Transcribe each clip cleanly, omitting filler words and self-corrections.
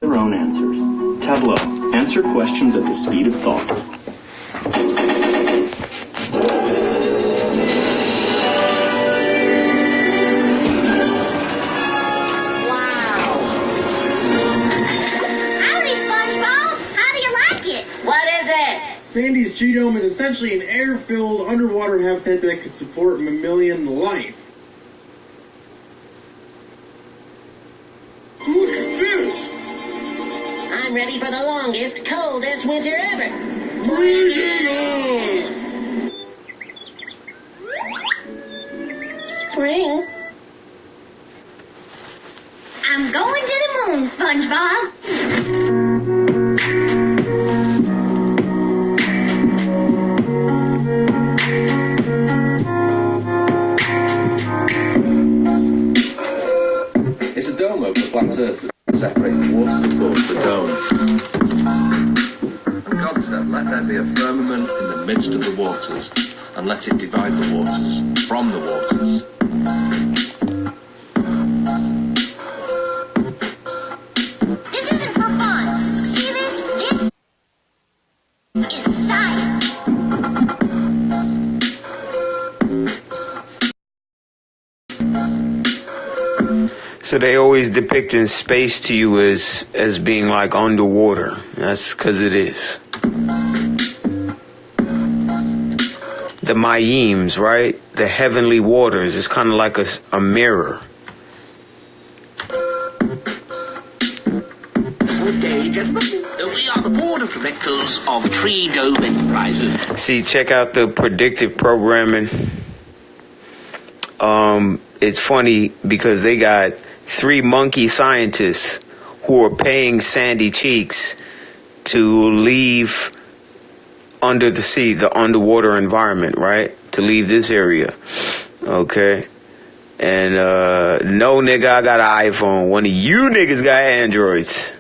their own answers. Tableau. Answer questions at the speed of thought. Sandy's G-Dome is essentially an air-filled underwater habitat that could support mammalian life. Look at this! I'm ready for the longest, coldest winter ever. Bring it on! Spring? I'm going to the moon, SpongeBob. It's a dome over the flat earth that separates the waters of course, the dome. God said, let there be a firmament in the midst of the waters, and let it divide the waters from the waters. This isn't for fun. See this? This is science. So they always depicting space to you as being like underwater. That's because it is. The Mayims, right? The heavenly waters. It's kind of like a mirror. Good day, gentlemen. We are the board of directors of Tree Dome Enterprises. See, check out the predictive programming. It's funny because they got 3 monkey scientists who are paying Sandy Cheeks to leave under the sea, the underwater environment, right? To leave this area. Okay. And no nigga, I got an iPhone. One of you niggas got Androids.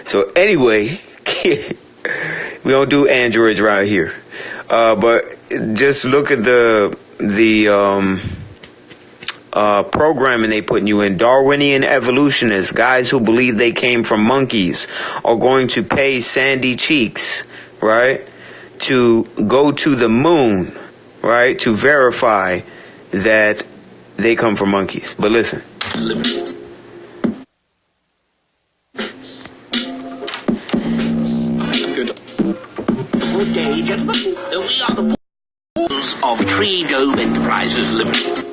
So anyway, we don't do Androids around here. But just look at the programming they putting you in. Darwinian evolutionists, guys who believe they came from monkeys, are going to pay Sandy Cheeks, right, to go to the moon, right, to verify that they come from monkeys. But listen. Good day, gentlemen. We are the boards of Tree Dome Enterprises Limited.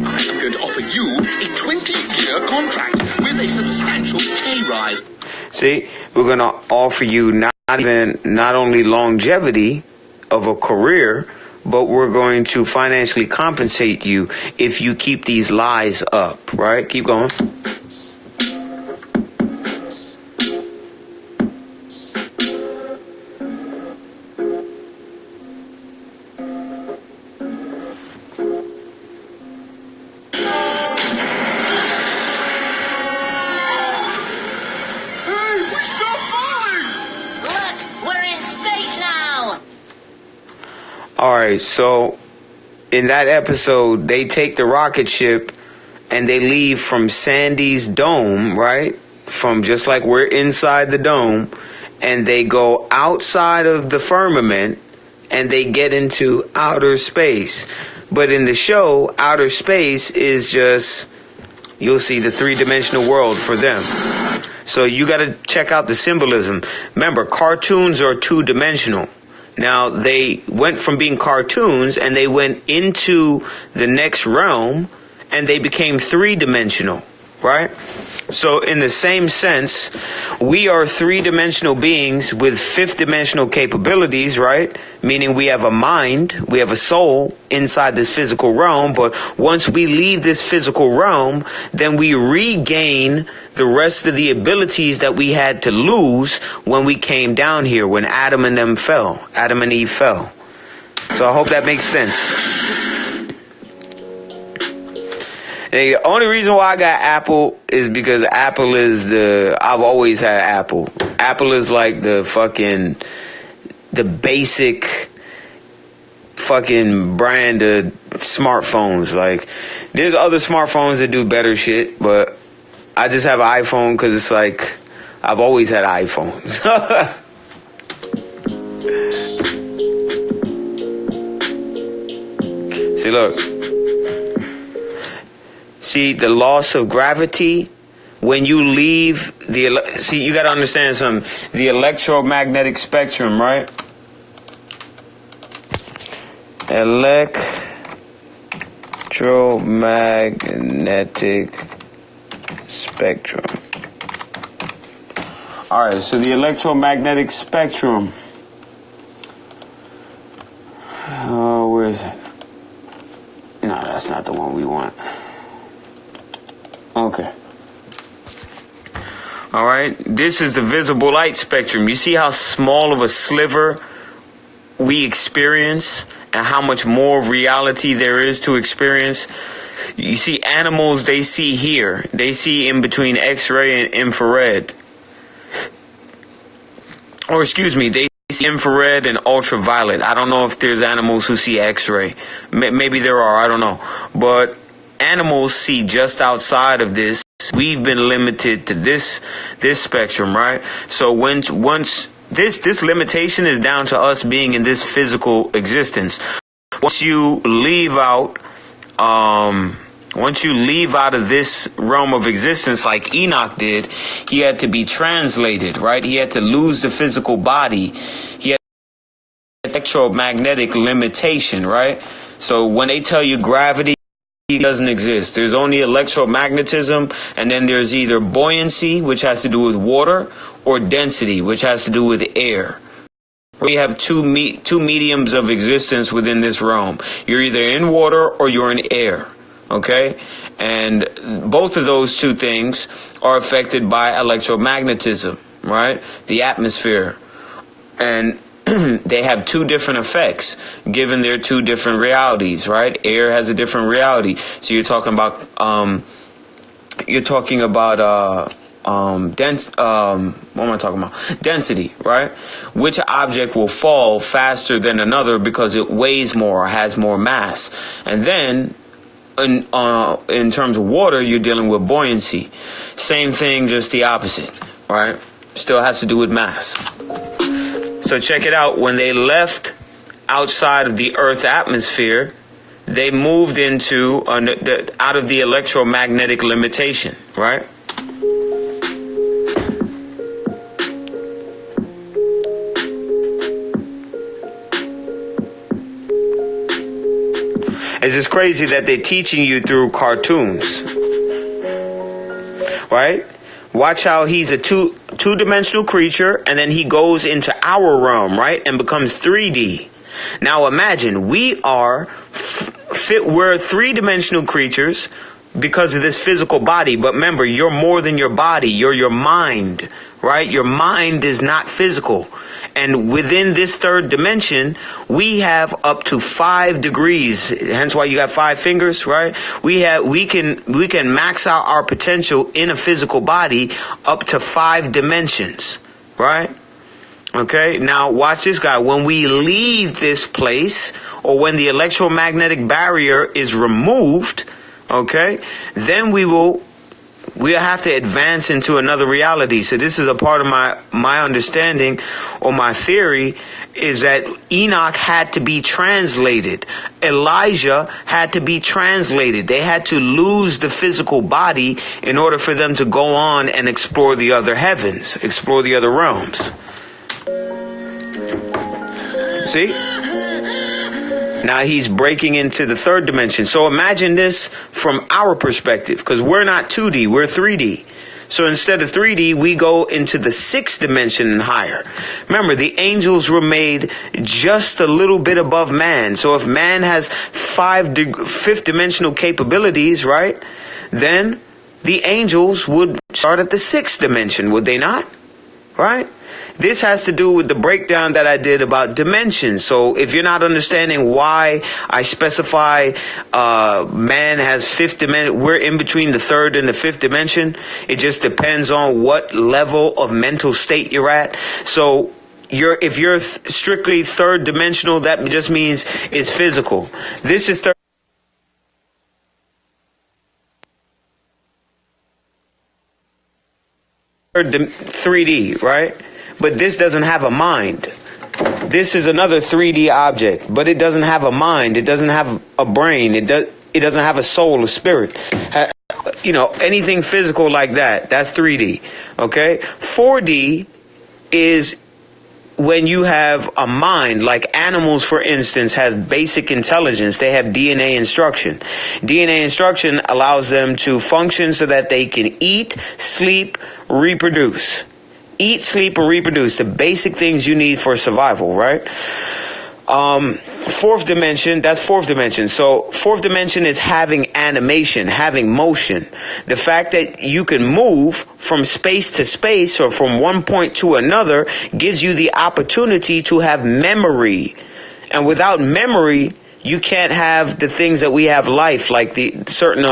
I'm going to offer you a 20-year contract with a substantial pay rise. See, we're going to offer you not only longevity of a career, but we're going to financially compensate you if you keep these lies up, right? Keep going. All right, so in that episode, they take the rocket ship and they leave from Sandy's dome, right? From just like we're inside the dome, and they go outside of the firmament and they get into outer space. But in the show, outer space is just, you'll see the 3-dimensional world for them. So you got to check out the symbolism. Remember, cartoons are 2-dimensional. Now, they went from being cartoons and they went into the next realm and they became 3-dimensional, right? So in the same sense, we are 3-dimensional beings with 5th-dimensional capabilities, right? Meaning we have a mind, we have a soul inside this physical realm. But once we leave this physical realm, then we regain the rest of the abilities that we had to lose when we came down here, when Adam and Eve fell. So I hope that makes sense. The only reason why I got Apple is because Apple is I've always had Apple. Apple is like the basic fucking brand of smartphones. Like, there's other smartphones that do better shit, but I just have an iPhone because it's like, I've always had an iPhone. See, look. See, the loss of gravity, when you leave see, you got to understand something. The electromagnetic spectrum, right? Electromagnetic spectrum. All right, so the electromagnetic spectrum. Oh, where is it? No, that's not the one we want. Okay. All right, this is the visible light spectrum. You see how small of a sliver we experience and how much more reality there is to experience. You see animals, they see here. They see in between X-ray and infrared. Or excuse me, they see infrared and ultraviolet. I don't know if there's animals who see X-ray. Maybe there are, I don't know. But animals see just outside of this. We've been limited to this spectrum, right? So once this limitation is down to us being in this physical existence. Once you leave out of this realm of existence, like Enoch did, he had to be translated, right? He had to lose the physical body. He had electromagnetic limitation, right? So when they tell you gravity doesn't exist, there's only electromagnetism, and then there's either buoyancy, which has to do with water, or density, which has to do with air. We have two mediums of existence within this realm. You're either in water or you're in air. Okay? And both of those two things are affected by electromagnetism, right? The atmosphere. And they have two different effects given their two different realities, right? Air has a different reality. So you're talking about density, right? Which object will fall faster than another because it weighs more or has more mass. And then in terms of water, you're dealing with buoyancy. Same thing, just the opposite, right? Still has to do with mass. So check it out. When they left outside of the Earth atmosphere, they moved into out of the electromagnetic limitation, right? It's just crazy that they're teaching you through cartoons, right? Watch how he's a two-dimensional creature, and then he goes into our realm, right, and becomes 3D. Now imagine we're three-dimensional creatures because of this physical body. But remember, you're more than your body. You're your mind, right? Your mind is not physical. And within this third dimension, we have up to 5 degrees. Hence why you got 5 fingers, right? We can max out our potential in a physical body up to 5 dimensions, right? Okay, now watch this guy. When we leave this place, or when the electromagnetic barrier is removed, okay, then we'll have to advance into another reality. So this is a part of my understanding, or my theory, is that Enoch had to be translated. Elijah had to be translated. They had to lose the physical body in order for them to go on and explore the other heavens, explore the other realms. See? Now he's breaking into the third dimension. So imagine this from our perspective, because we're not 2D, we're 3D. So instead of 3D, we go into the 6th dimension and higher. Remember, the angels were made just a little bit above man. So if man has 5th dimensional capabilities, right, then the angels would start at the 6th dimension, would they not? Right? This has to do with the breakdown that I did about dimensions. So if you're not understanding why I specify man has 5th dimension, we're in between the 3rd and the 5th dimension. It just depends on what level of mental state you're at. So if you're strictly third dimensional, that just means it's physical. This is 3D, right? But this doesn't have a mind. This is another 3D object, but it doesn't have a mind. It doesn't have a brain. It doesn't have a soul, a spirit. Anything physical like that, that's 3D. Okay? 4D is when you have a mind, like animals, for instance, have basic intelligence. They have DNA instruction. DNA instruction allows them to function so that they can eat, sleep, reproduce. Eat, sleep, and reproduce. The basic things you need for survival, right? Fourth dimension, that's fourth dimension. So fourth dimension is having animation, having motion. The fact that you can move from space to space or from one point to another gives you the opportunity to have memory. And without memory, you can't have the things that we have life, like the certain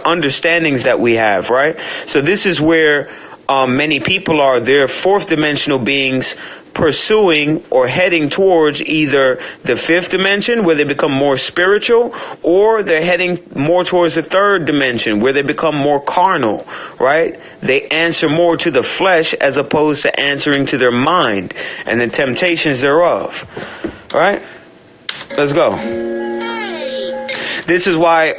understandings that we have, right? So this is where many people are. They're fourth dimensional beings pursuing or heading towards either the fifth dimension, where they become more spiritual, or they're heading more towards the third dimension, where they become more carnal, right? They answer more to the flesh as opposed to answering to their mind and the temptations thereof, right? Let's go. This is why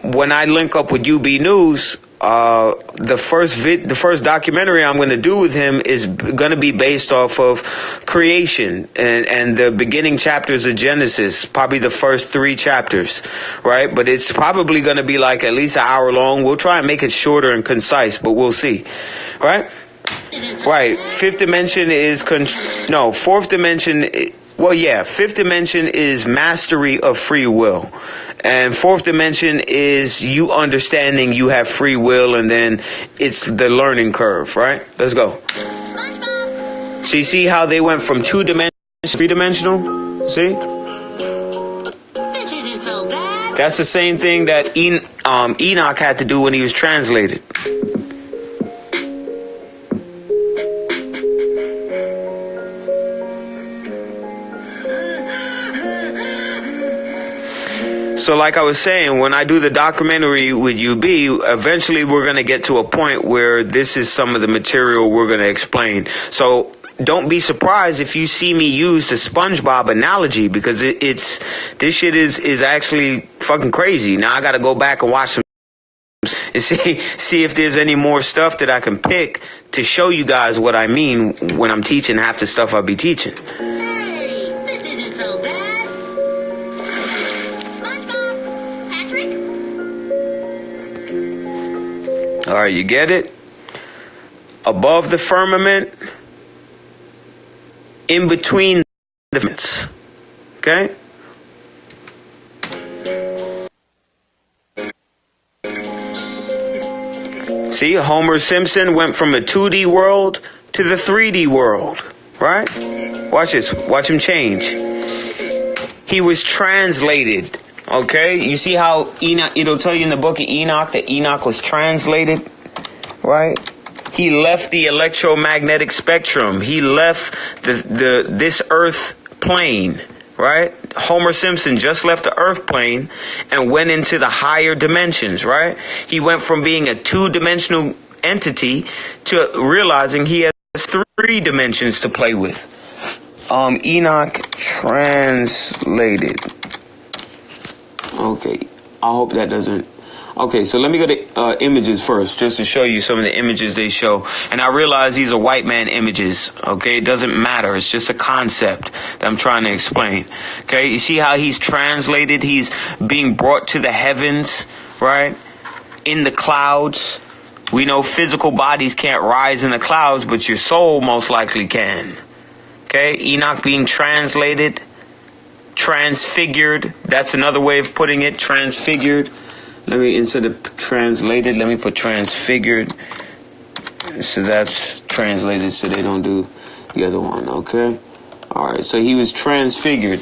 when I link up with UB News, the first documentary I'm going to do with him is going to be based off of creation and the beginning chapters of Genesis, probably the first 3 chapters, right? But it's probably going to be like at least an hour long. We'll try and make it shorter and concise, but we'll see, right? Right. Fifth dimension is fourth dimension. Well, yeah, fifth dimension is mastery of free will. And fourth dimension is you understanding you have free will, and then it's the learning curve, right? Let's go. SpongeBob. So you see how they went from 2 dimensions to 3-dimensional? See? This isn't so bad. That's the same thing that Enoch had to do when he was translated. So like I was saying, when I do the documentary with UB, eventually we're going to get to a point where this is some of the material we're going to explain. So don't be surprised if you see me use the SpongeBob analogy, because this shit is actually fucking crazy. Now I got to go back and watch some and see if there's any more stuff that I can pick to show you guys what I mean when I'm teaching half the stuff I'll be teaching. All right, you get it? Above the firmament, in between the firmaments. Okay? See, Homer Simpson went from a 2D world to the 3D world, right? Watch this. Watch him change. He was translated. Okay, you see how Enoch, it'll tell you in the book of Enoch that Enoch was translated, right? He left the electromagnetic spectrum. He left this earth plane, right? Homer Simpson just left the earth plane and went into the higher dimensions, right? He went from being a 2-dimensional entity to realizing he has 3 dimensions to play with. Enoch translated. Okay, I hope that doesn't... Okay, so let me go to images first, just to show you some of the images they show. And I realize these are white man images, okay? It doesn't matter. It's just a concept that I'm trying to explain. Okay, you see how he's translated? He's being brought to the heavens, right? In the clouds. We know physical bodies can't rise in the clouds, but your soul most likely can. Okay, Enoch being translated... Transfigured, that's another way of putting it, transfigured. Let me, instead of translated, let me put transfigured. So that's translated so they don't do the other one, okay? All right, so he was transfigured.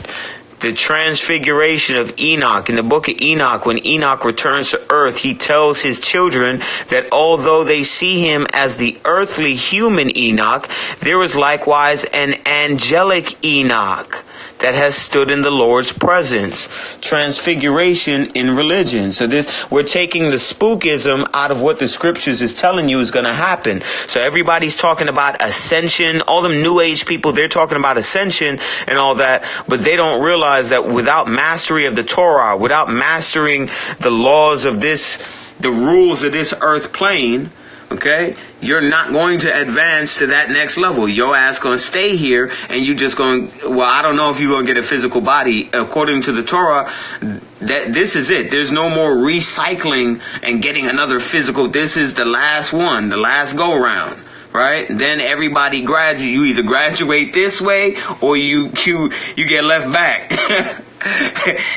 the transfiguration of Enoch. In the book of Enoch, when Enoch returns to earth, he tells his children that although they see him as the earthly human Enoch, there is likewise an angelic Enoch that has stood in the Lord's presence. Transfiguration in religion. So we're taking the spookism out of what the scriptures is telling you is going to happen. So everybody's talking about ascension. All them new age people, they're talking about ascension and all that, but they don't realize that without mastery of the Torah, without mastering the laws of this, the rules of this earth plane, okay, you're not going to advance to that next level. Your ass going to stay here, and you just going, well, I don't know if you're going to get a physical body. According to the Torah, that this is it. There's no more recycling and getting another physical. This is the last one, the last go round, right? Then everybody you either graduate this way or you get left back.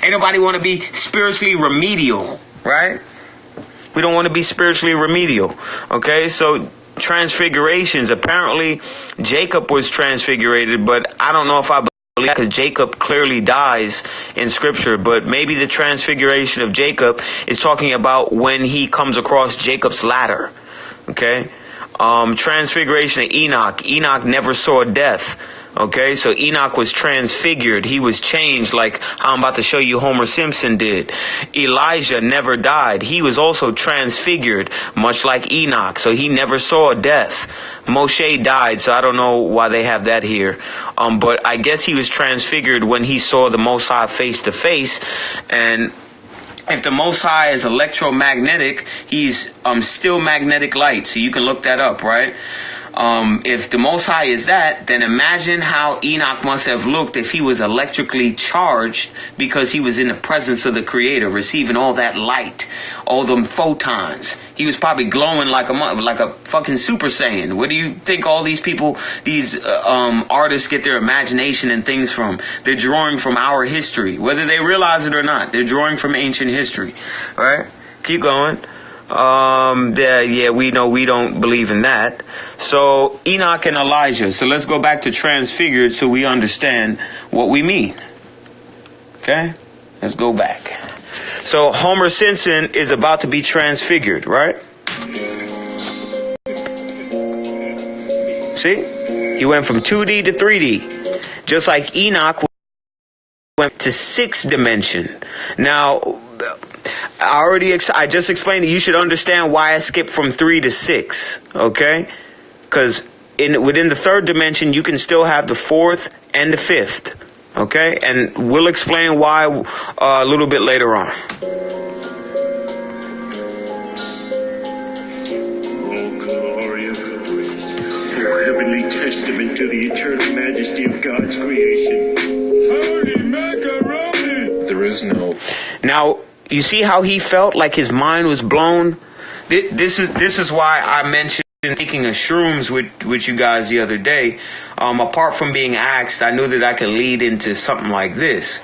Ain't nobody want to be spiritually remedial, right? We don't want to be spiritually remedial. Okay, so transfigurations. Apparently, Jacob was transfigurated, but I don't know if I believe that because Jacob clearly dies in Scripture. But maybe the transfiguration of Jacob is talking about when he comes across Jacob's ladder. Okay, transfiguration of Enoch. Enoch never saw death. Okay, so Enoch was transfigured. He was changed like how I'm about to show you Homer Simpson did. Elijah never died. He was also transfigured, much like Enoch. So he never saw death. Moshe died, so I don't know why they have that here. But I guess he was transfigured when he saw the Most High face to face. And if the Most High is electromagnetic, he's still magnetic light. So you can look that up, right? If the Most High is that, then imagine how Enoch must have looked if he was electrically charged because he was in the presence of the Creator, receiving all that light, all them photons. He was probably glowing like a fucking Super Saiyan. Where do you think all these people, these artists get their imagination and things from? They're drawing from our history, whether they realize it or not. They're drawing from ancient history, right? Keep going. We know we don't believe in that. So Enoch and Elijah. So let's go back to transfigured so we understand what we mean. Okay, let's go back. So Homer Simpson is about to be transfigured, right? See, he went from 2D to 3D, just like Enoch went to 6th dimension. Now, I just explained that you should understand why I skipped from 3 to 6, okay? Because within the 3rd dimension, you can still have the 4th and the 5th, okay? And we'll explain why a little bit later on. Oh, glorious, heavenly testament to the eternal majesty of God's creation. Holy macaroni! There is no... Now, you see how he felt like his mind was blown? This is why I mentioned taking a shrooms with you guys the other day. Apart from being asked, I knew that I could lead into something like this.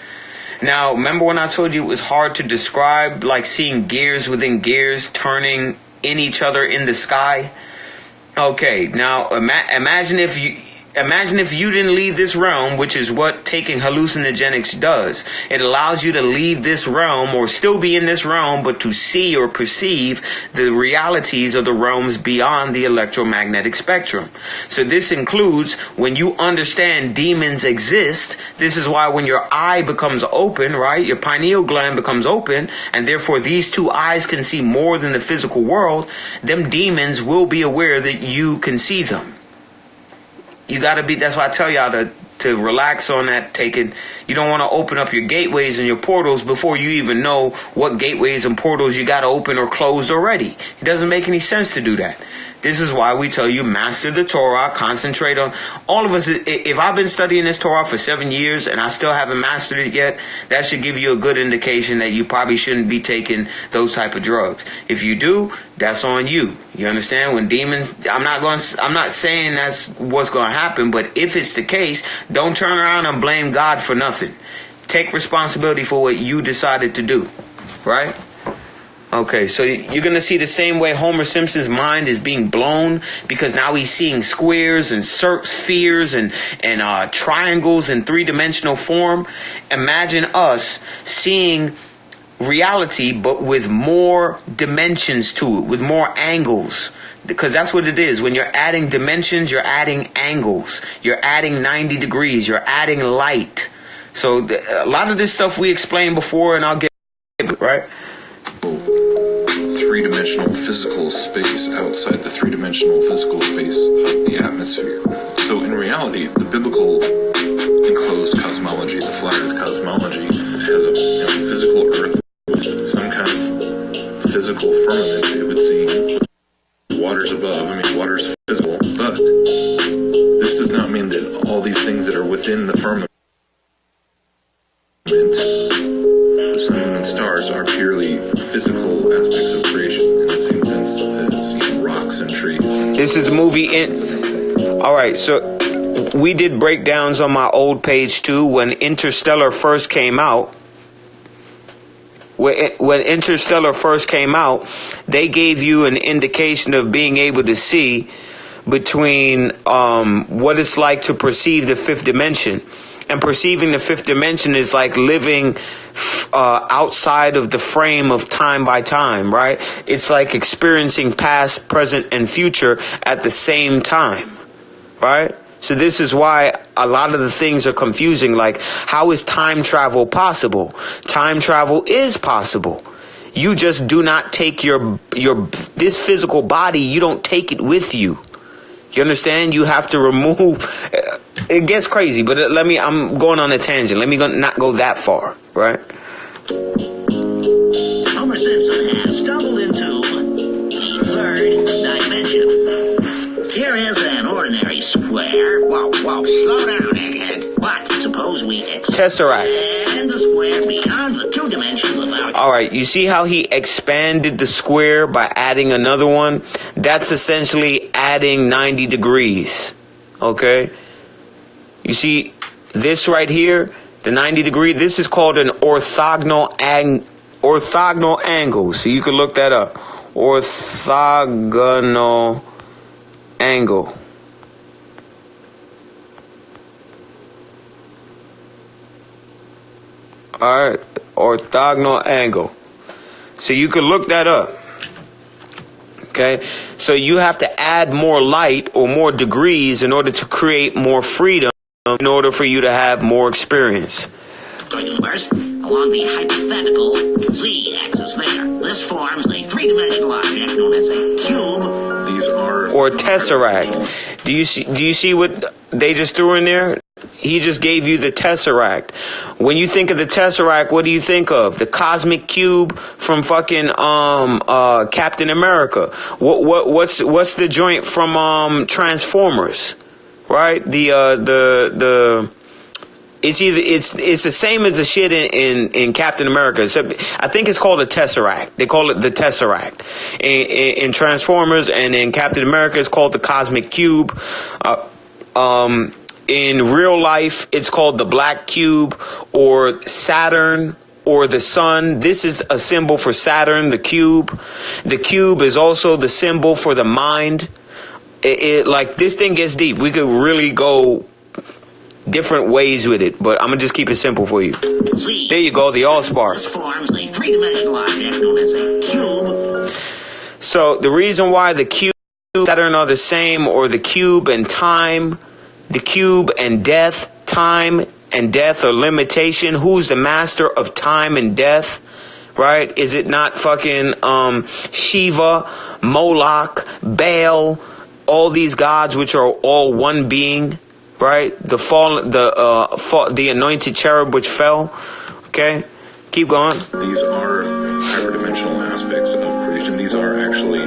Now, remember when I told you it was hard to describe, like seeing gears within gears turning in each other in the sky? Okay, now imagine if you didn't leave this realm, which is what taking hallucinogenics does. It allows you to leave this realm or still be in this realm, but to see or perceive the realities of the realms beyond the electromagnetic spectrum. So this includes when you understand demons exist. This is why when your eye becomes open, right, your pineal gland becomes open, and therefore these two eyes can see more than the physical world, them demons will be aware that you can see them. You got to be, that's why I tell y'all to relax on that you don't want to open up your gateways and your portals before you even know what gateways and portals you got to open or close already. It doesn't make any sense to do that. This is why we tell you master the Torah, concentrate on all of us. If I've been studying this Torah for 7 years and I still haven't mastered it yet, that should give you a good indication that you probably shouldn't be taking those type of drugs. If you do, that's on you. You understand? When demons, I'm not saying that's what's going to happen, but if it's the case, don't turn around and blame God for nothing. Take responsibility for what you decided to do, right? Okay, so you're going to see the same way Homer Simpson's mind is being blown, because now he's seeing squares and spheres and triangles in three-dimensional form. Imagine us seeing reality, but with more dimensions to it, with more angles. Because that's what it is. When you're adding dimensions, you're adding angles. You're adding 90 degrees. You're adding light. So a lot of this stuff we explained before, and I'll get it, right? Three-dimensional physical space outside the three-dimensional physical space of the atmosphere. So in reality, the biblical enclosed cosmology, the flat earth cosmology, has a physical earth, some kind of physical firmament, it would seem. Water's above, water's physical, but this does not mean that all these things that are within the firmament, the sun, moon, and stars, are purely physical aspects of creation in the same sense as rocks and trees. This is the movie All right, so we did breakdowns on my old page too when Interstellar first came out. When Interstellar first came out, they gave you an indication of being able to see between what it's like to perceive the fifth dimension. And perceiving the fifth dimension is like living outside of the frame of time by time, right? It's like experiencing past, present, and future at the same time, right? So this is why a lot of the things are confusing. Like, how is time travel possible? Time travel is possible. You just do not take this physical body, you don't take it with you. You understand? You have to remove. It gets crazy, but I'm going on a tangent. Let me not go that far, right? Homer Simpson has stumbled into the third dimension. Here is an ordinary square. Whoa, slow down, egghead. What? Suppose we Tesseract. expand the square beyond the two dimensions of our... All right, you see how he expanded the square by adding another one? That's essentially adding 90 degrees, okay? You see this right here, the 90 degree, this is called an orthogonal angle. So you can look that up. Orthogonal angle. All right, orthogonal angle. So you can look that up. Okay, so you have to add more light or more degrees in order to create more freedom, in order for you to have more experience. Universe along the hypothetical z-axis there. This forms a three-dimensional object known as a cube. These are... Or tesseract. Do you see what they just threw in there? He just gave you the tesseract. When you think of the tesseract, what do you think of? The cosmic cube from fucking Captain America. What's the joint from Transformers? Right? It's the same as the shit in Captain America. So I think it's called a tesseract. They call it the tesseract in Transformers, and in Captain America it's called the cosmic cube. In real life, it's called the black cube or Saturn or the sun. This is a symbol for Saturn, the cube. The cube is also the symbol for the mind. Like, this thing gets deep. We could really go different ways with it, but I'm gonna just keep it simple for you. There you go, the Allspark. This forms a three-dimensional object known as a cube. So the reason why the cube and Saturn are the same, or the cube and time, the cube and death, time and death are limitation. Who's the master of time and death? Right? Is it not fucking Shiva, Moloch, Baal, all these gods which are all one being? Right? The anointed cherub which fell. Okay? Keep going. These are hyperdimensional aspects of creation. These are actually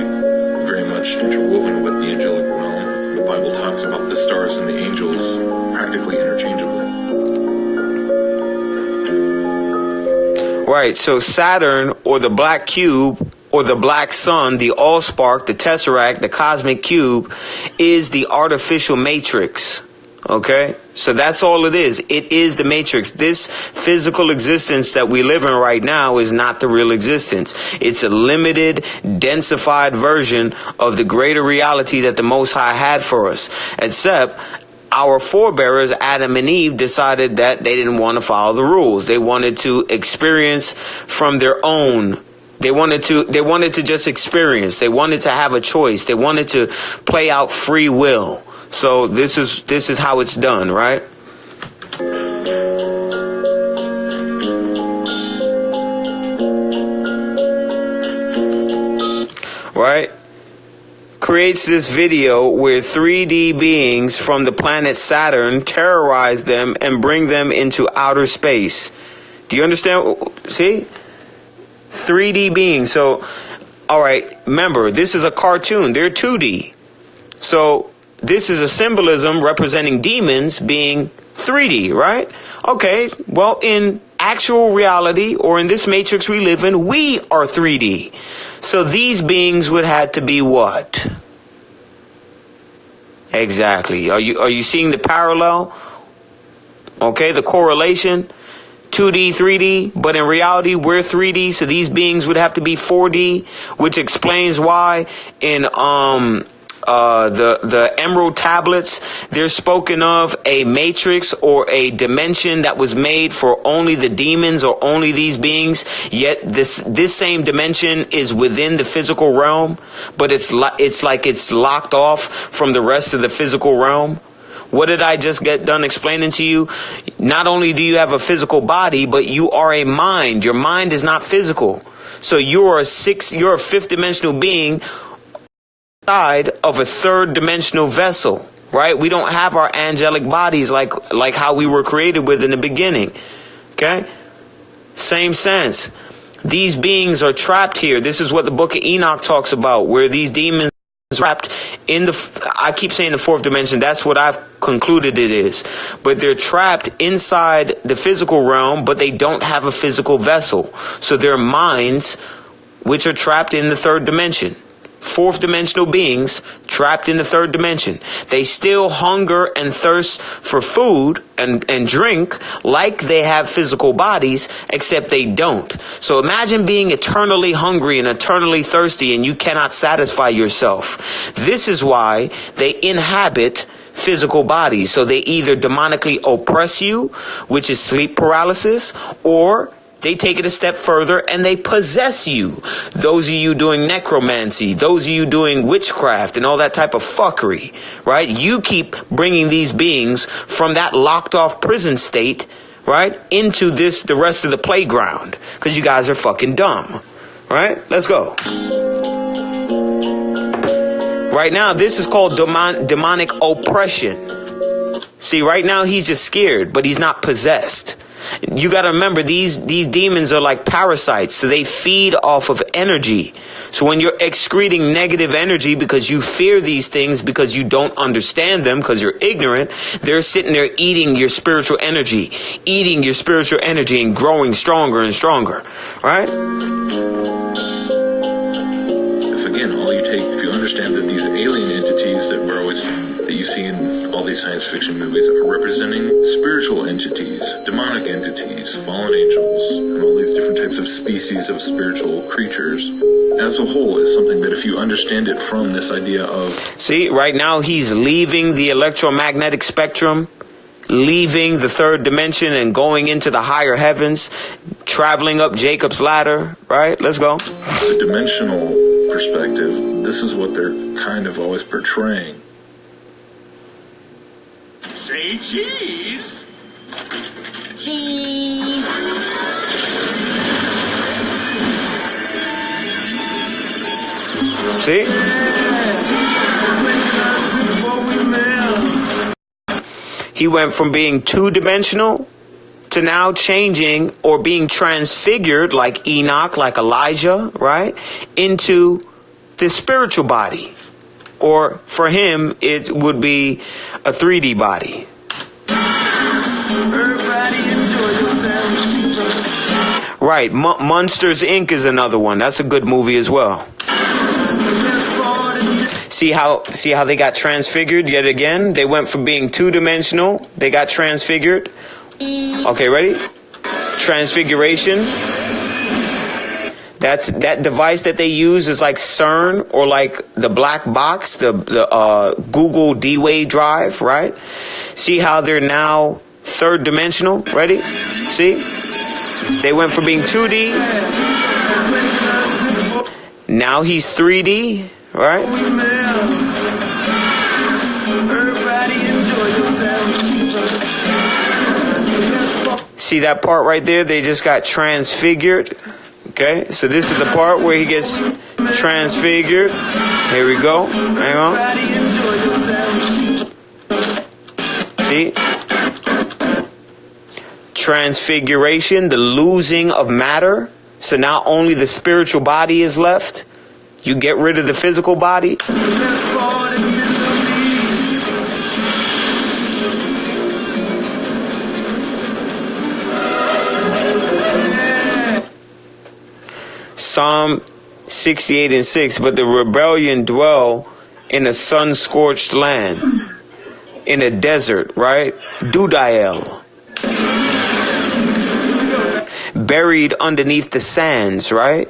very much interwoven with the angelic realm. The Bible talks about the stars and the angels practically interchangeably. Right, so Saturn, or the black cube, or the black sun, the Allspark, the tesseract, the cosmic cube, is the artificial matrix. Okay, so that's all it is. It is the matrix. This physical existence that we live in right now is not the real existence. It's a limited, densified version of the greater reality that the Most High had for us. Except our forebearers, Adam and Eve, decided that they didn't want to follow the rules. They wanted to experience from their own. They wanted to just experience. They wanted to have a choice. They wanted to play out free will. So this is how it's done, right? Right? Creates this video where 3D beings from the planet Saturn terrorize them and bring them into outer space. Do you understand? See? 3D beings. So, all right, remember, this is a cartoon. They're 2D. So this is a symbolism representing demons being 3D, right? Okay, well, in actual reality, or in this matrix we live in, we are 3D. So these beings would have to be what? Exactly. Are you seeing the parallel? Okay, the correlation? 2D, 3D, but in reality we're 3D, so these beings would have to be 4D, which explains why in the Emerald Tablets, there's spoken of a matrix or a dimension that was made for only the demons or only these beings, yet this same dimension is within the physical realm, but it's like it's locked off from the rest of the physical realm. What did I just get done explaining to you? Not only do you have a physical body, but you are a mind. Your mind is not physical. So you're a fifth dimensional being side of a third dimensional vessel, right? We don't have our angelic bodies like how we were created with in the beginning. Okay? Same sense. These beings are trapped here. This is what the book of Enoch talks about, where these demons trapped in I keep saying the fourth dimension. That's what I've concluded it is. But they're trapped inside the physical realm, but they don't have a physical vessel. So they're minds which are trapped in the third dimension. Fourth dimensional beings trapped in the third dimension. They still hunger and thirst for food and drink like they have physical bodies, except they don't. So imagine being eternally hungry and eternally thirsty and you cannot satisfy yourself. This is why they inhabit physical bodies. So they either demonically oppress you, which is sleep paralysis, or they take it a step further and they possess you. Those of you doing necromancy, those of you doing witchcraft and all that type of fuckery, right? You keep bringing these beings from that locked off prison state, right, into the rest of the playground, because you guys are fucking dumb, right? Let's go. Right now, this is called demonic oppression. See, right now he's just scared, but he's not possessed. You got to remember, these demons are like parasites, so they feed off of energy. So when you're excreting negative energy because you fear these things, because you don't understand them, because you're ignorant, they're sitting there eating your spiritual energy and growing stronger and stronger, right? If you understand that these alien entities that you see in all these science fiction movies are representing spiritual entities, demonic entities, fallen angels, and all these different types of species of spiritual creatures, as a whole is something that if you understand it from this idea of... See, right now he's leaving the electromagnetic spectrum, leaving the third dimension and going into the higher heavens, traveling up Jacob's ladder, right? Let's go. The dimensional perspective, this is what they're kind of always portraying. Say cheese. Cheese. See? He went from being two-dimensional to now changing or being transfigured like Enoch, like Elijah, right, into the spiritual body. Or for him, it would be a 3D body. Right, Monsters Inc. is another one. That's a good movie as well. See how they got transfigured yet again? They went from being two-dimensional, they got transfigured. Okay, ready? Transfiguration. That device that they use is like CERN or like the black box, the Google D-Wave drive, right? See how they're now third dimensional? Ready? See? They went from being 2D. Now he's 3D, right? See that part right there? They just got transfigured. Okay, so this is the part where he gets transfigured. Here we go. Hang on. See? Transfiguration, the losing of matter. So now only the spiritual body is left. You get rid of the physical body. Psalm 68:6, but the rebellion dwell in a sun-scorched land, in a desert, right? Dudael. Buried underneath the sands, right?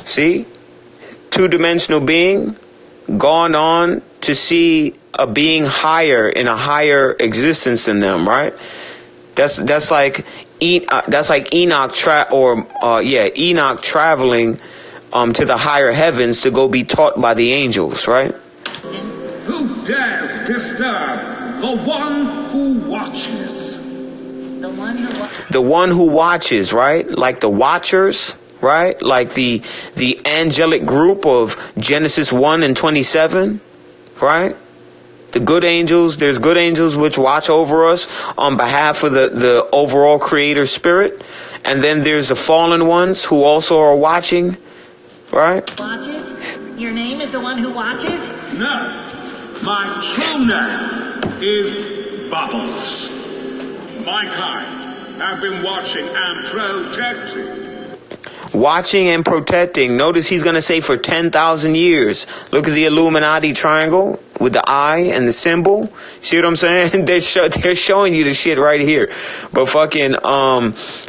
See? Two-dimensional being, gone on to see a being higher in a higher existence than them, right? That's like Enoch Enoch traveling to the higher heavens to go be taught by the angels, right? Who dares disturb the one who watches? The one who watches, right? Like the watchers, right? Like the angelic group of Genesis 1:27, right? The good angels, there's good angels which watch over us on behalf of the overall creator spirit. And then there's the fallen ones who also are watching, right? Watches? Your name is the one who watches? No. My true name is Bubbles. My kind have been watching and protecting. Watching and protecting. Notice he's going to say for 10,000 years. Look at the Illuminati triangle with the eye and the symbol. See what I'm saying? They're showing you the shit right here. But fucking,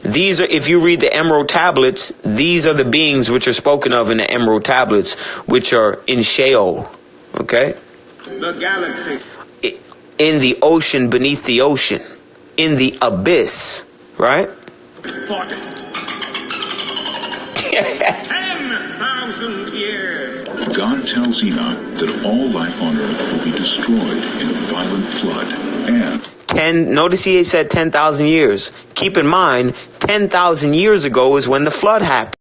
these are, if you read the Emerald Tablets, these are the beings which are spoken of in the Emerald Tablets, which are in Sheol. Okay? The galaxy. In the ocean, beneath the ocean. In the abyss. Right? 10,000 years. God tells Enoch that all life on earth will be destroyed in a violent flood. And notice he said 10,000 years. Keep in mind, 10,000 years ago is when the flood happened.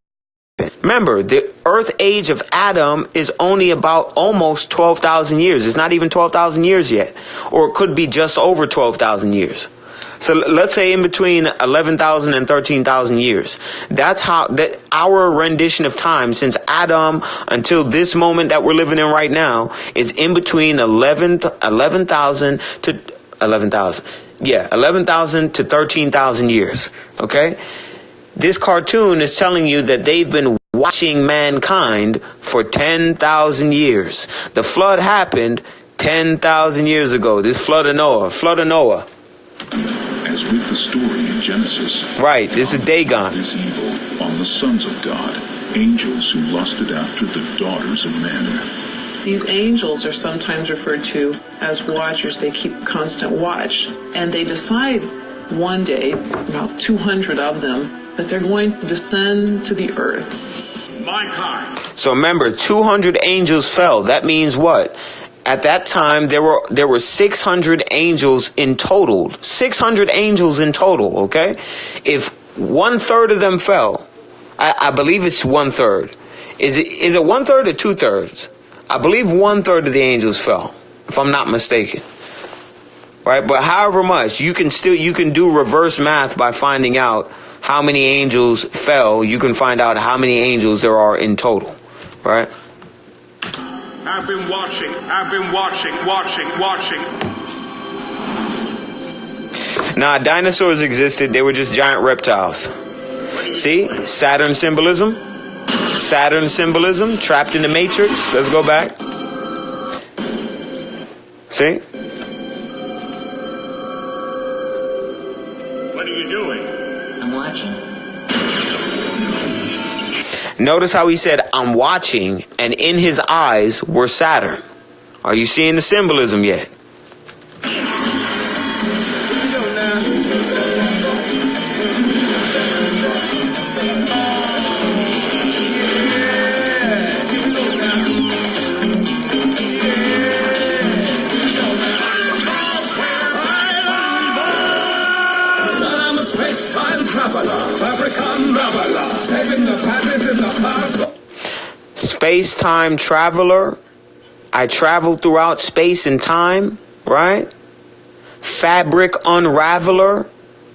Remember, the earth age of Adam is only about almost 12,000 years. It's not even 12,000 years yet. Or it could be just over 12,000 years. So let's say in between 11,000 and 13,000 years. That's how our rendition of time since Adam until this moment that we're living in right now is in between 11,000 to 13,000 years. Okay? This cartoon is telling you that they've been watching mankind for 10,000 years. The flood happened 10,000 years ago. This flood of Noah. As with the story in Genesis. Right, this is Dagon. This evil on the sons of God, angels who lusted after the daughters of men. These angels are sometimes referred to as watchers. They keep constant watch. And they decide one day, about 200 of them, that they're going to descend to the earth. My kind. So remember, 200 angels fell. That means what? At that time, there were 600 angels in total. 600 angels in total, okay? If 1/3 of them fell, I believe it's 1/3. Is it 1/3 or 2/3? I believe 1/3 of the angels fell, if I'm not mistaken. right? But however much, you can do reverse math by finding out how many angels fell. You can find out how many angels there are in total, right? I've been watching. Nah, dinosaurs existed. They were just giant reptiles. See? Saturn symbolism, trapped in the matrix. Let's go back. See? What are you doing? I'm watching. Notice how he said, I'm watching, and in his eyes were Saturn. Are you seeing the symbolism yet? Space-time traveler. I travel throughout space and time, right? Fabric unraveler.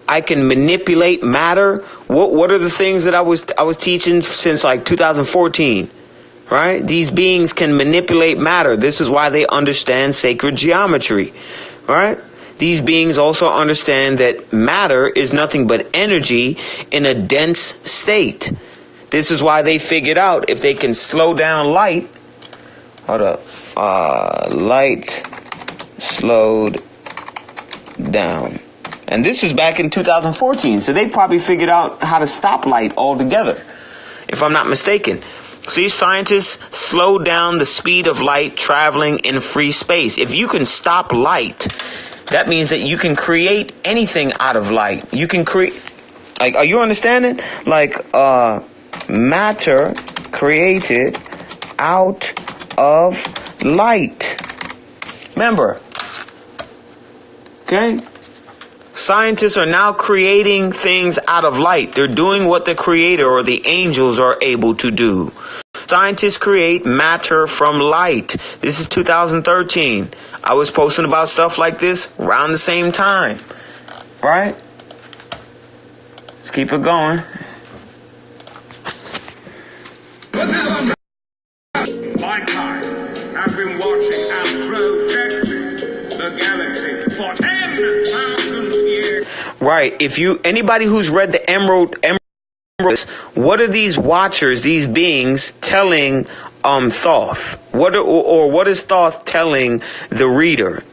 I can manipulate matter. What are the things that I was teaching since like 2014, right? These beings can manipulate matter. This is why they understand sacred geometry, right? These beings also understand that matter is nothing but energy in a dense state. This is why they figured out if they can slow down light. Hold up. Light slowed down. And this was back in 2014. So they probably figured out how to stop light altogether, if I'm not mistaken. See, scientists slowed down the speed of light traveling in free space. If you can stop light, that means that you can create anything out of light. You can create, like, are you understanding? Like, matter created out of light. Remember, okay? Scientists are now creating things out of light. They're doing what the creator or the angels are able to do. Scientists create matter from light. This is 2013. I was posting about stuff like this around the same time, right? Let's keep it going. My kind have been watching and protecting the galaxy for 10,000 years. Right. If anybody who's read the Emerald, what are these watchers, these beings telling Thoth? What is Thoth telling the reader?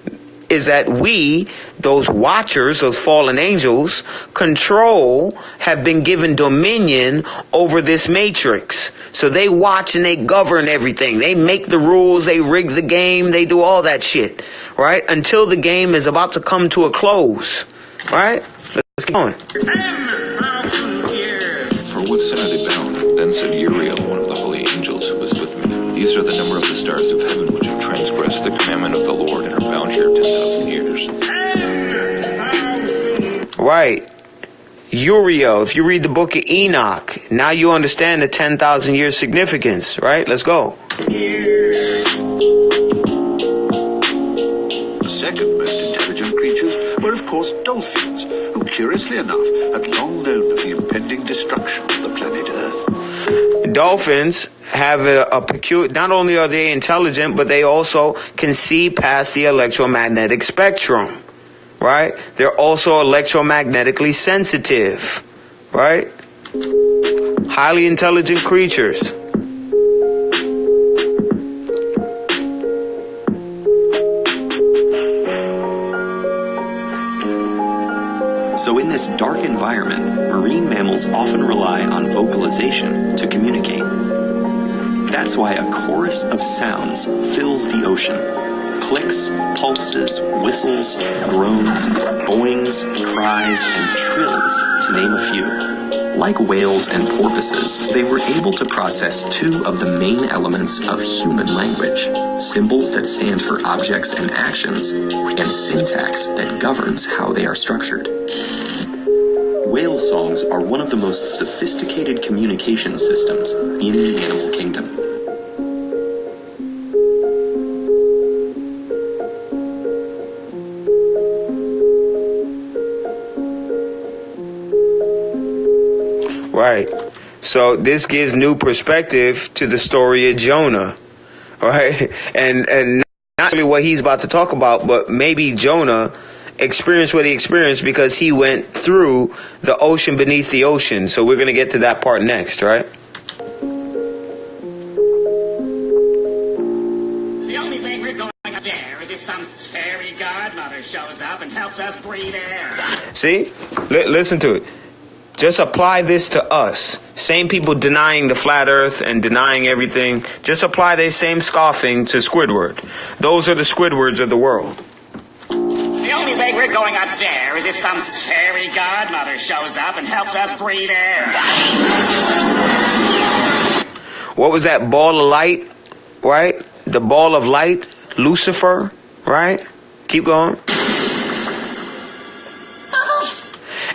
Is that we, those watchers, those fallen angels, have been given dominion over this matrix. So they watch and they govern everything. They make the rules, they rig the game, they do all that shit, right? Until the game is about to come to a close, right? Let's keep going. 10,000 years. For what sin are they bound? Then said Uriel, one of the holy angels who was with me, these are the number of the stars of heaven which have transgressed the commandment of the Lord and are bound here 10,000 years. 10,000. Right. Uriel, if you read the book of Enoch, now you understand the 10,000 year significance, right? Let's go. The second most intelligent creatures were, of course, dolphins, who, curiously enough, had long known of the impending destruction of the planet Earth. Dolphins have a peculiar, not only are they intelligent, but they also can see past the electromagnetic spectrum, right? They're also electromagnetically sensitive, right? Highly intelligent creatures. So in this dark environment, marine mammals often rely on vocalization to communicate. That's why a chorus of sounds fills the ocean. Clicks, pulses, whistles, groans, boings, cries, and trills, to name a few. Like whales and porpoises, they were able to process two of the main elements of human language: symbols that stand for objects and actions, and syntax that governs how they are structured. Whale songs are one of the most sophisticated communication systems in the animal kingdom. Right. So this gives new perspective to the story of Jonah. Right. And not only what he's about to talk about, but maybe Jonah experienced what he experienced because he went through the ocean beneath the ocean. So we're going to get to that part next, right? The only thing we're going up there is if some fairy godmother shows up and helps us breathe air. See? Listen to it. Just apply this to us. Same people denying the flat earth and denying everything. Just apply their same scoffing to Squidward. Those are the Squidwards of the world. The only way we're going up there is if some fairy godmother shows up and helps us breathe air. What was that ball of light? Right? The ball of light, Lucifer, right? Keep going.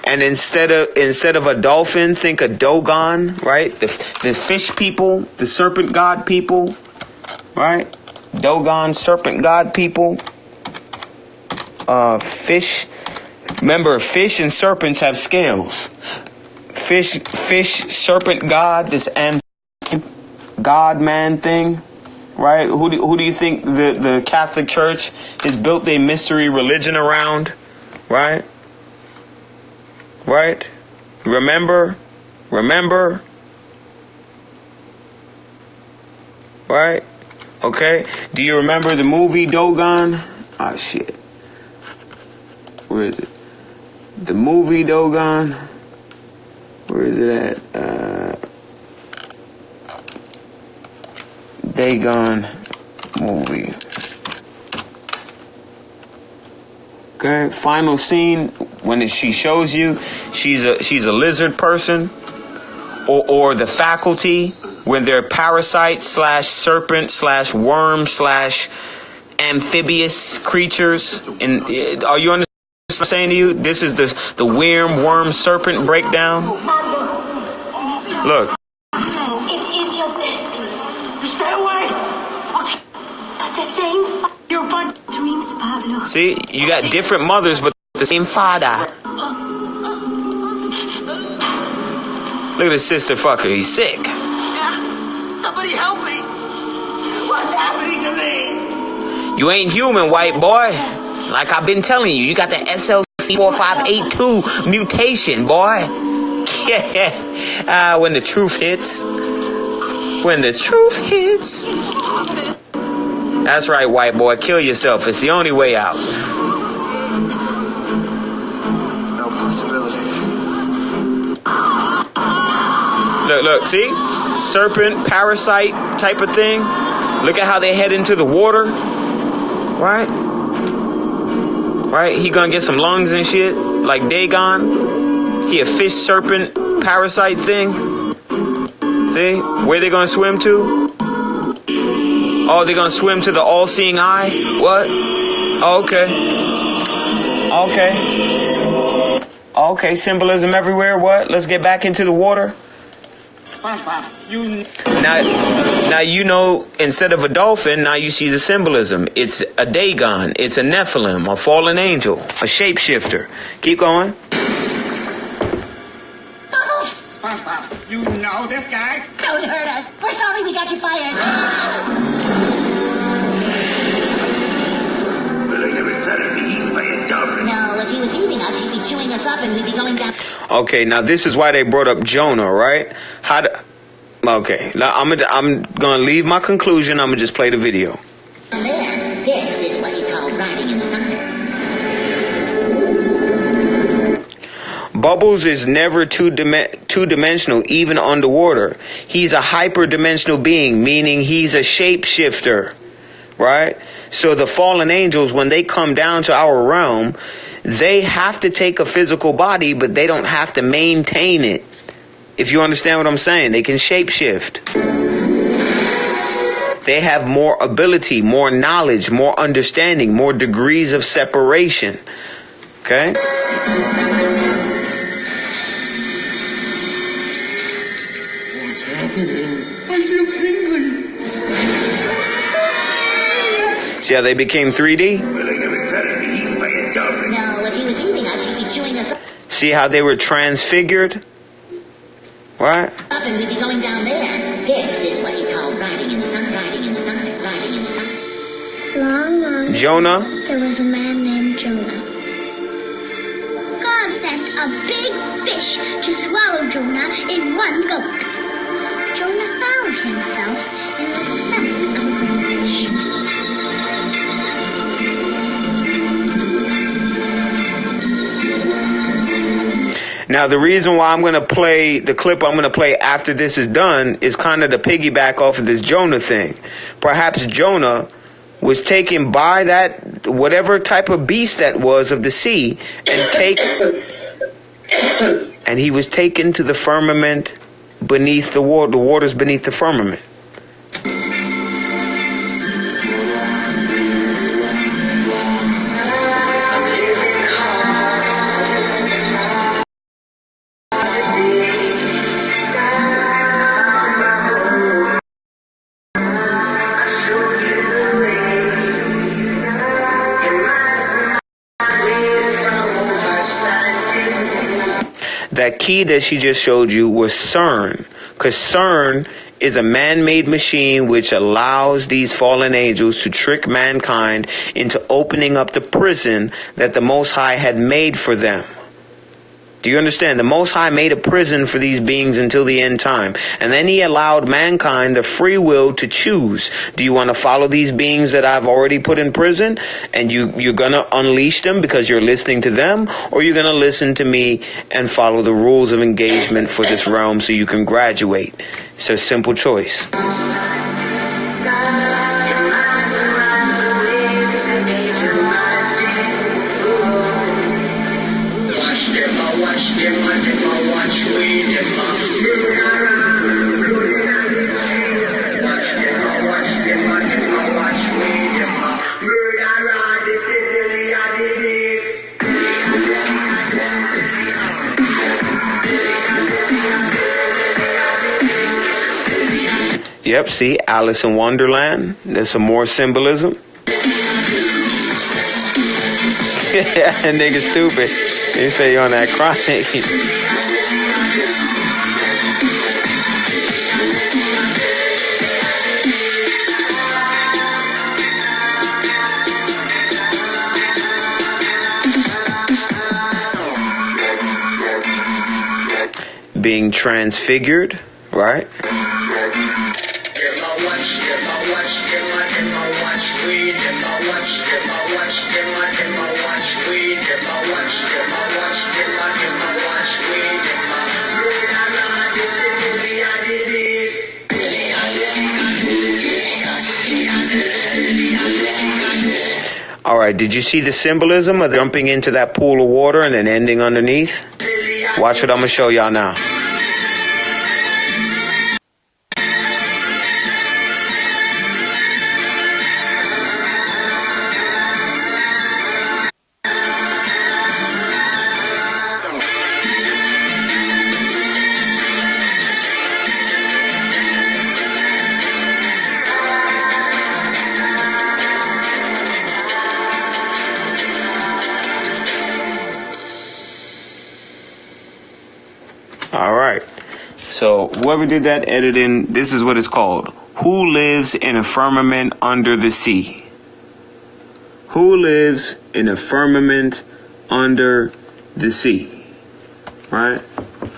And instead of a dolphin, think a Dogon, right? The fish people, the serpent god people, right? Dogon, serpent god people. Fish. Remember, fish and serpents have scales. Fish, serpent god, this God man thing, right? Who do you think the Catholic Church has built their mystery religion around, right? Right? Remember? Right? Okay. Do you remember the movie Dogon? Ah, shit. Where is it? The movie Dogon? Where is it at? Dagon movie. Okay, final scene when she shows you she's a lizard person, or the faculty when they're parasite / serpent / worm / amphibious creatures. And are you understanding what I'm saying to you? This is the worm serpent breakdown. Look. It is your destiny. Stay away! But the same Your butt. dreams, Pablo. See, you got different mothers, but the same father. Look at this sister fucker. He's sick. Somebody help me! What's happening to me? You ain't human, white boy. Like I've been telling you, you got the SLC4582 mutation, boy. Yeah. When the truth hits. When the truth hits. That's right, white boy. Kill yourself. It's the only way out. No possibility. Look, see? Serpent, parasite type of thing. Look at how they head into the water. Right? Right? He gonna get some lungs and shit. Like Dagon. He a fish, serpent, parasite thing. See? Where they gonna swim to? Oh, they're gonna swim to the all-seeing eye? What? Okay, symbolism everywhere. What? Let's get back into the water. SpongeBob, you... Now you know, instead of a dolphin, now you see the symbolism. It's a Dagon. It's a Nephilim, a fallen angel, a shapeshifter. Keep going. SpongeBob, you know this guy? Don't hurt us. We're sorry we got you fired. Will I ever try to be eaten by a dolphin? No, if he was eating us, he'd be chewing us up and we'd be going down. Okay, now this is why they brought up Jonah, right? Okay, now I'm gonna leave my conclusion. I'm gonna just play the video. There, this is what you call riding in style. Bubbles is never two-dimensional, even underwater. He's a hyper-dimensional being, meaning he's a shapeshifter, right? So the fallen angels, when they come down to our realm, they have to take a physical body, but they don't have to maintain it. If you understand what I'm saying, they can shapeshift. They have more ability, more knowledge, more understanding, more degrees of separation. Okay? What's happening? I feel tingly. See how they became 3D? Will I ever try to be eaten by a dolphin? No, if he was eating us, he'd be chewing us up. See how they were transfigured? right? And we'd be going down there. This is what you call riding in style, riding in style, riding in style. Long, long Jonah. There was a man named Jonah. God sent a big fish to swallow Jonah in one gulp. Jonah found himself in the stomach of a great fish. Now, the reason why I'm going to play the clip I'm going to play after this is done is kind of to piggyback off of this Jonah thing. Perhaps Jonah was taken by that, whatever type of beast that was of the sea, and he was taken to the firmament beneath the waters beneath the firmament. That key that she just showed you was CERN, because CERN is a man-made machine which allows these fallen angels to trick mankind into opening up the prison that the Most High had made for them. Do you understand? The Most High made a prison for these beings until the end time. And then he allowed mankind the free will to choose. Do you want to follow these beings that I've already put in prison? And you're going to unleash them because you're listening to them? Or you're going to listen to me and follow the rules of engagement for this realm so you can graduate? It's a simple choice. Yep, see, Alice in Wonderland. There's some more symbolism. Yeah, nigga stupid. They say you're on that crying. Being transfigured, right? All right, did you see the symbolism of jumping into that pool of water and then ending underneath? Watch what I'm going to show y'all now. All right. So whoever did that editing, this is what it's called. Who lives in a firmament under the sea? Who lives in a firmament under the sea? Right?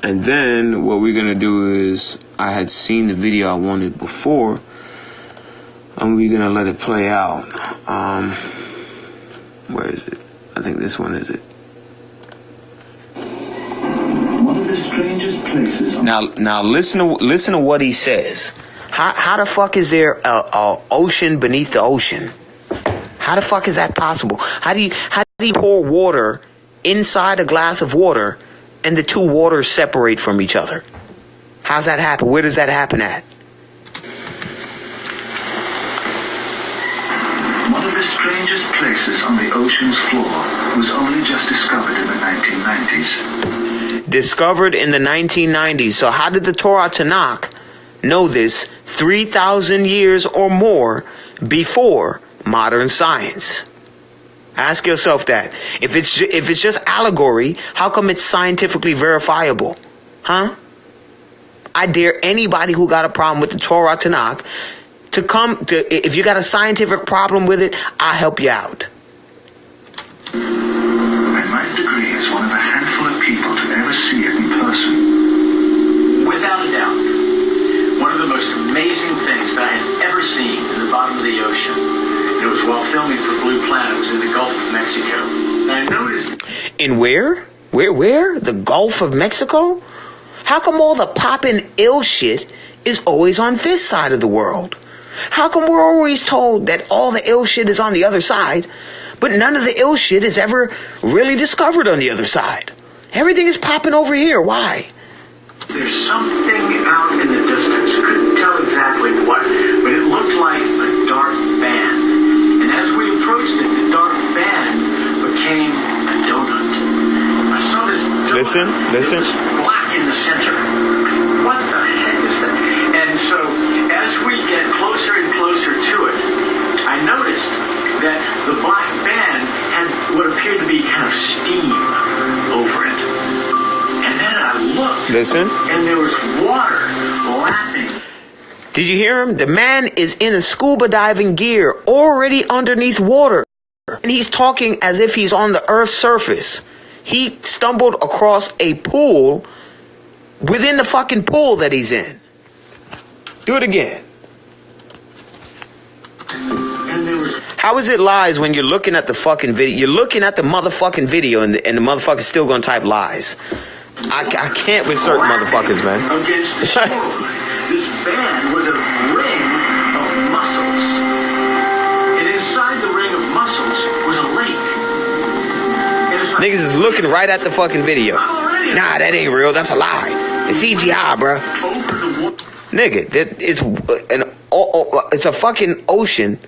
And then what we're going to do is, I had seen the video I wanted before, and we're going to let it play out. Where is it? I think this one is it. Now listen to what he says. How the fuck is there a ocean beneath the ocean? How the fuck is that possible? How do you pour water inside a glass of water and the two waters separate from each other? How's that happen? Where does that happen at? One of the strangest places on the ocean's floor was only just discovered in the 1990s. Discovered in the 1990s. So how did the Torah Tanakh know this 3,000 years or more before modern science? Ask yourself that. If it's just allegory, how come it's scientifically verifiable? Huh? I dare anybody who got a problem with the Torah Tanakh to come to, if you got a scientific problem with it, I'll help you out. I might degree as one of a handful of people to ever see it in person. Without a doubt, one of the most amazing things that I have ever seen in the bottom of the ocean. It was while filming for Blue Planet. It was in the Gulf of Mexico. And I noticed... In where? Where? The Gulf of Mexico? How come all the poppin' ill shit is always on this side of the world? How come we're always told that all the ill shit is on the other side, but none of the ill shit is ever really discovered on the other side? Everything is popping over here. Why? There's something out in the distance. Couldn't tell exactly what, but it looked like a dark band. And as we approached it, the dark band became a donut. I saw this donut. Listen. It was black in the center. What the heck is that? And so as we get closer and closer to it, I noticed that the black band had what appeared to be kind of steam over it. And then I looked. Listen. And there was water lapping. Did you hear him? The man is in a scuba diving gear already underneath water. And he's talking as if he's on the Earth's surface. He stumbled across a pool within the fucking pool that he's in. Do it again. How is it lies when you're looking at the fucking video? You're looking at the motherfucking video and the motherfucker's still gonna type lies. I can't with certain motherfuckers, man. Against the shore. This band was a ring of mussels. And inside the ring of mussels was a lake. Niggas is looking right at the fucking video. Nah, that ain't real. That's a lie. It's CGI, bruh. Nigga, it's a fucking ocean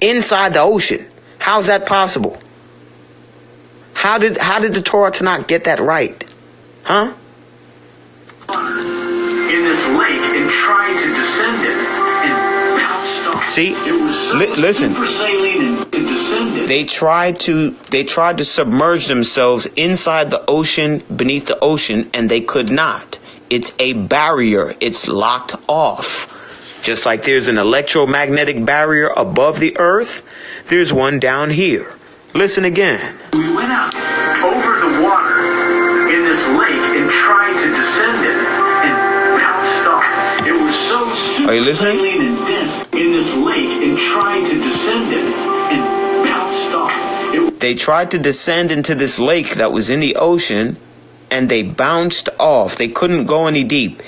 inside the ocean. How's that possible? How did the Torah Tanakh get that right? Huh? In this lake and tried to descend it and bounced off. See? Listen. They tried to submerge themselves inside the ocean, beneath the ocean, and they could not. It's a barrier. It's locked off. Just like there's an electromagnetic barrier above the earth, there's one down here. Listen again. We went out over the water in this lake and tried to descend it and bounced off. It was so super. Are you listening? And dense in this lake and tried to descend it and bounced off. They tried to descend into this lake that was in the ocean and they bounced off. They couldn't go any deep.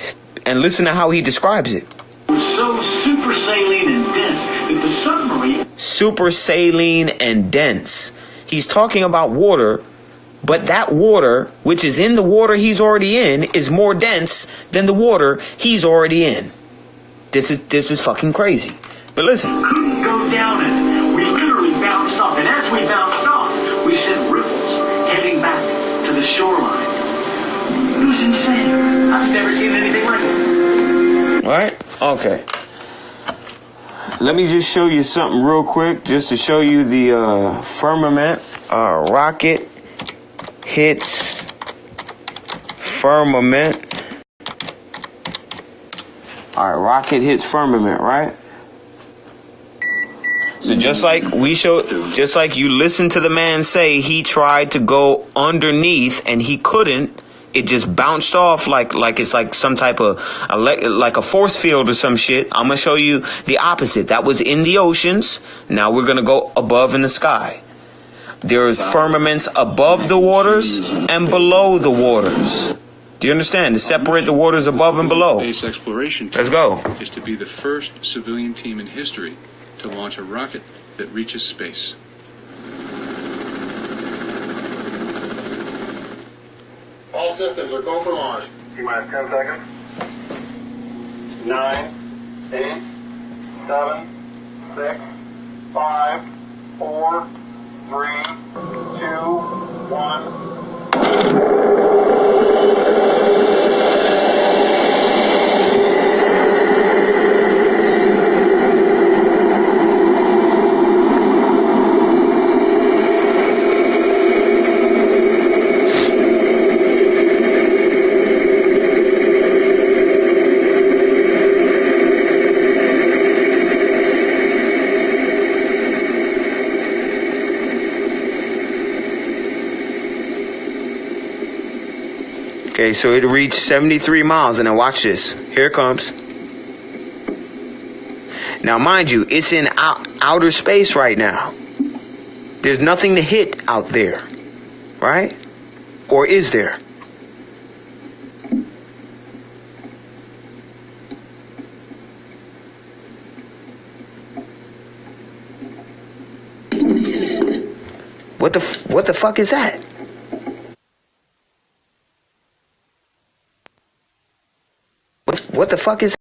And listen to how he describes it. It was so super saline and dense that the submarine... Super saline and dense. He's talking about water, but that water, which is in the water he's already in, is more dense than the water he's already in. This is fucking crazy. But listen. Couldn't go down it. We literally bounced off. And as we bounced off, we sent ripples heading back to the shoreline. It was insane. I've never seen anything like it. Right? Okay. Let me just show you something real quick, just to show you the firmament. Rocket hits firmament. All right, rocket hits firmament, right? So just like we showed, just like you listened to the man say he tried to go underneath and he couldn't. It just bounced off like it's like some type of like a force field or some shit. I'm gonna show you the opposite. That was in the oceans. Now we're gonna go above in the sky. There's firmaments above the waters and below the waters. Do you understand? To separate the waters above and below. Space exploration. Let's go. Is to be the first civilian team in history to launch a rocket that reaches space. All systems are go for launch. T-minus 10 seconds. 9, 8, 7, 6, 5, 4, 3, 2, 1. Okay, so it reached 73 miles, and now watch this. Here it comes. Now, mind you, it's in outer space right now. There's nothing to hit out there, right? Or is there? What the fuck is that? What the fuck is